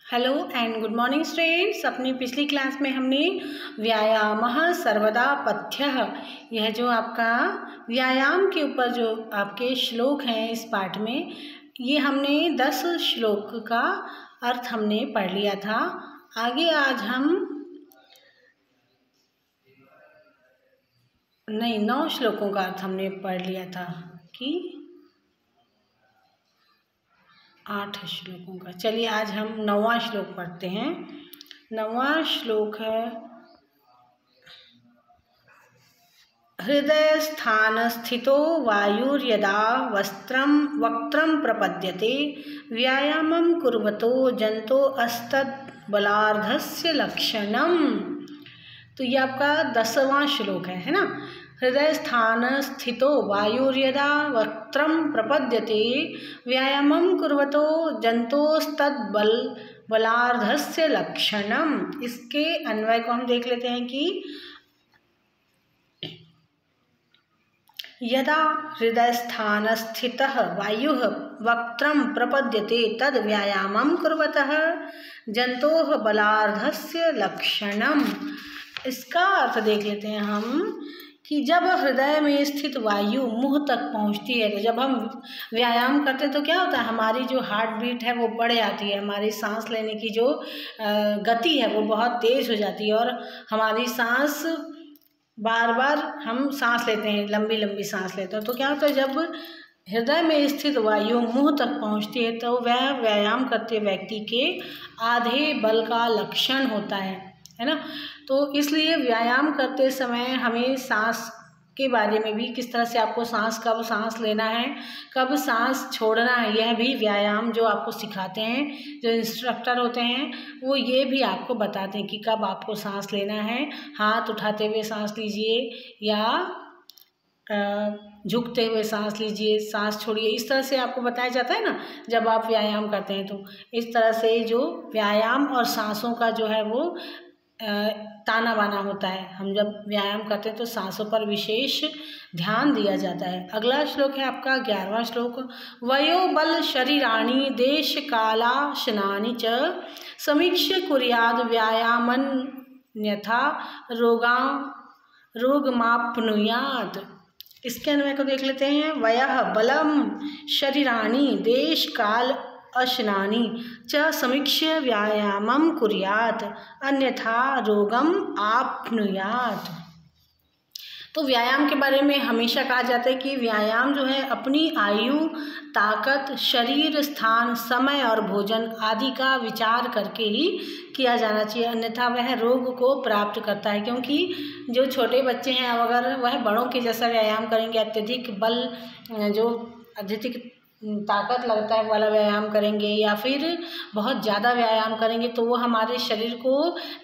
Hello and good morning students. अपनी पिछली class में हमने व्यायामः सर्वदा पथ्यः, यह जो आपका व्यायाम के ऊपर जो आपके श्लोक हैं इस पाठ में, ये हमने 10 श्लोक का अर्थ हमने पढ़ लिया था। आगे आज हम 9 श्लोकों का अर्थ हमने पढ़ लिया था कि 8 श्लोकों का। चलिए आज हम 9वां श्लोक पढ़ते हैं। 9वां श्लोक है, हृदय स्थान स्थितो वायुर्यदा वक्त्रं प्रपद्यते व्यायामं कुर्वतो जंतो अस्तद् बलार्धस्य लक्षणम। तो ये आपका 10वां श्लोक है ना। हृदय स्थान स्थितो वायुर्यदा वक्त्रं प्रपद्यते व्यायामं कुर्वतो जंतोस्तद् बलार्धस्य लक्षणम। इसके अन्वय को हम देख लेते हैं कि यदा हृदय स्थान स्थितः वायुः वक्त्रं प्रपद्यते तद् व्यायामं कुर्वतः जंतोः बलार्धस्य लक्षणम। इसका अर्थ देख लेते हैं हम कि जब हृदय में स्थित वायु मुंह तक पहुंचती है, तो जब हम व्यायाम करते हैं तो क्या होता है, हमारी जो हार्ट बीट है वो बढ़ जाती है, हमारी सांस लेने की जो गति है वो बहुत तेज़ हो जाती है और हमारी सांस बार बार हम सांस लेते हैं, लंबी लंबी सांस लेते हैं। तो क्या होता है, जब हृदय में स्थित वायु मुंह तक पहुंचती है तो वह व्यायाम करते व्यक्ति के आधे बल का लक्षण होता है ना। तो इसलिए व्यायाम करते समय हमें सांस के बारे में भी, किस तरह से आपको कब सांस लेना है, कब सांस छोड़ना है, यह भी व्यायाम जो आपको सिखाते हैं, जो इंस्ट्रक्टर होते हैं वो ये भी आपको बताते हैं कि कब आपको सांस लेना है। हाथ उठाते हुए सांस लीजिए या झुकते हुए सांस लीजिए, सांस छोड़िए, इस तरह से आपको बताया जाता है ना जब आप व्यायाम करते हैं। तो इस तरह से जो व्यायाम और सांसों का जो है वो ताना बाना होता है। हम जब व्यायाम करते हैं तो सांसों पर विशेष ध्यान दिया जाता है। अगला श्लोक है आपका 11वां श्लोक, वयो बल शरीराणि देश कालाशनानि च समीक्ष्य कुर्याद् व्यायामन्यथा रोगमाप्नुयात्। इसके अन्वय को देख लेते हैं। वयः बलम शरीराणि देश काल अशनानि च समीक्ष्य व्यायामं कुर्यात् अन्यथा रोगम आप्नुयात्। तो व्यायाम के बारे में हमेशा कहा जाता है कि व्यायाम जो है अपनी आयु, ताकत, शरीर, स्थान, समय और भोजन आदि का विचार करके ही किया जाना चाहिए, अन्यथा वह रोग को प्राप्त करता है। क्योंकि जो छोटे बच्चे हैं अगर वह बड़ों के जैसा व्यायाम करेंगे, अत्यधिक बल, जो अत्यधिक ताकत लगता है वाला व्यायाम करेंगे या फिर बहुत ज़्यादा व्यायाम करेंगे तो वो हमारे शरीर को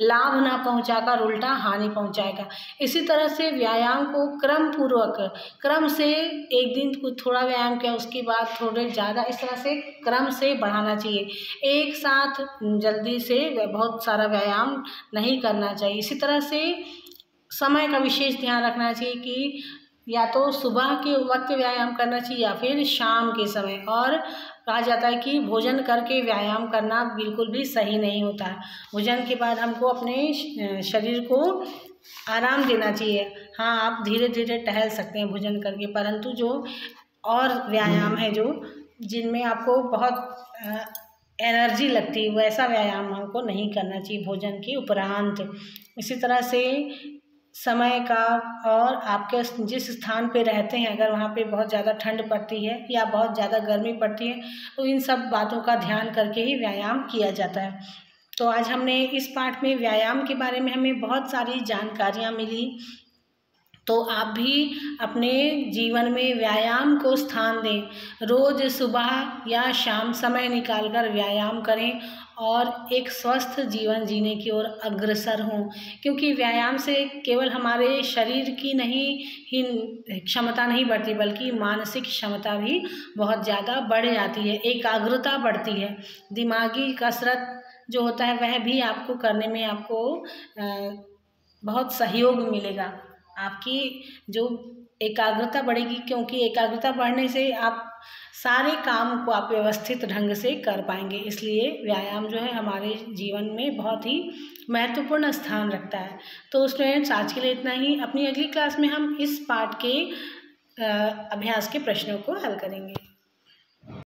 लाभ ना पहुंचाकर उल्टा हानि पहुंचाएगा। इसी तरह से व्यायाम को क्रम से एक दिन कुछ थोड़ा व्यायाम किया, उसके बाद थोड़े ज़्यादा, इस तरह से क्रम से बढ़ाना चाहिए। एक साथ जल्दी से बहुत सारा व्यायाम नहीं करना चाहिए। इसी तरह से समय का विशेष ध्यान रखना चाहिए कि या तो सुबह के वक्त व्यायाम करना चाहिए या फिर शाम के समय। और कहा जाता है कि भोजन करके व्यायाम करना बिल्कुल भी सही नहीं होता है। भोजन के बाद हमको अपने शरीर को आराम देना चाहिए। हाँ, आप धीरे धीरे टहल सकते हैं भोजन करके, परंतु जो और व्यायाम है जो जिनमें आपको बहुत एनर्जी लगती है वैसा व्यायाम हमको नहीं करना चाहिए भोजन के उपरांत। इसी तरह से समय का और आपके जिस स्थान पे रहते हैं, अगर वहाँ पे बहुत ज़्यादा ठंड पड़ती है या बहुत ज़्यादा गर्मी पड़ती है तो इन सब बातों का ध्यान करके ही व्यायाम किया जाता है। तो आज हमने इस पाठ में व्यायाम के बारे में हमें बहुत सारी जानकारियाँ मिली। तो आप भी अपने जीवन में व्यायाम को स्थान दें, रोज़ सुबह या शाम समय निकालकर व्यायाम करें और एक स्वस्थ जीवन जीने की ओर अग्रसर हों। क्योंकि व्यायाम से केवल हमारे शरीर की ही क्षमता नहीं बढ़ती, बल्कि मानसिक क्षमता भी बहुत ज़्यादा बढ़ जाती है, एकाग्रता बढ़ती है। दिमागी कसरत जो होता है वह भी आपको करने में आपको बहुत सहयोग मिलेगा। आपकी जो एकाग्रता बढ़ेगी, क्योंकि एकाग्रता बढ़ने से आप सारे काम को आप व्यवस्थित ढंग से कर पाएंगे। इसलिए व्यायाम जो है हमारे जीवन में बहुत ही महत्वपूर्ण स्थान रखता है। तो स्टूडेंट्स, आज के लिए इतना ही। अपनी अगली क्लास में हम इस पाठ के अभ्यास के प्रश्नों को हल करेंगे।